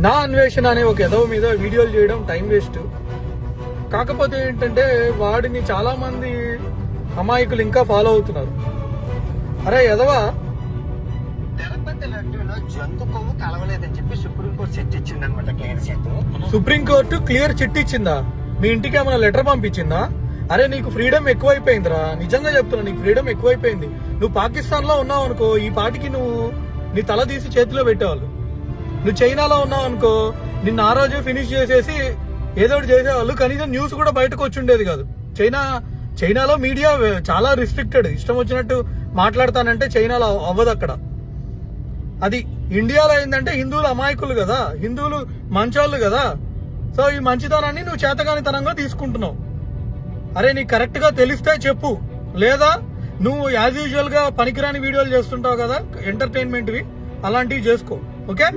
నా అన్వేషణ అనే ఒక ఎదవ మీద వీడియోలు చేయడం టైం వేస్ట్. కాకపోతే ఏంటంటే వాడిని చాలా మంది అమాయకులు ఇంకా ఫాలో అవుతున్నారు. అరే ఎదవా, తిరుపతి లడ్డూలో జంతు కొవ్వు కలవలేదని చెప్పి సుప్రీంకోర్టు చిట్ ఇచ్చిందనమాట. Clear chit. Supreme court clear chit ఇచ్చిందా? మీ ఇంటికి ఏమైనా లెటర్ పంపించిందా? అరే నీకు ఫ్రీడమ్ ఎక్కువైపోయిందిరా, నిజంగా చెప్తున్నా, నీకు ఫ్రీడమ్ ఎక్కువైపోయింది. నువ్వు పాకిస్తాన్ లో ఉన్నావు అనుకో, ఈ పాటికి నువ్వు నీ తల తీసి చేతిలో పెట్టేవాళ్ళు. నువ్వు చైనాలో ఉన్నావు అనుకో, నిన్న ఆ రోజు ఫినిష్ చేసేసి ఏదో ఒకటి చేసేవాళ్ళు. కనీసం న్యూస్ కూడా బయటకు వచ్చి ఉండేది కాదు. చైనాలో మీడియా చాలా రిస్ట్రిక్టెడ్. ఇష్టం వచ్చినట్టు మాట్లాడతానంటే చైనాలో అవ్వదు అక్కడ. అది ఇండియాలో ఏంటంటే హిందువులు అమాయకులు కదా, హిందువులు మంచోళ్ళు కదా. సో ఈ మంచితనాన్ని నువ్వు చేతగానితనంగా తీసుకుంటున్నావు. అరే నీకు కరెక్ట్ గా తెలిస్తే చెప్పు, లేదా నువ్వు యాజ్ యూజువల్ గా పనికిరాని వీడియోలు చేస్తుంటావు కదా ఎంటర్టైన్మెంట్వి, అలాంటివి చేసుకో. ఓకే.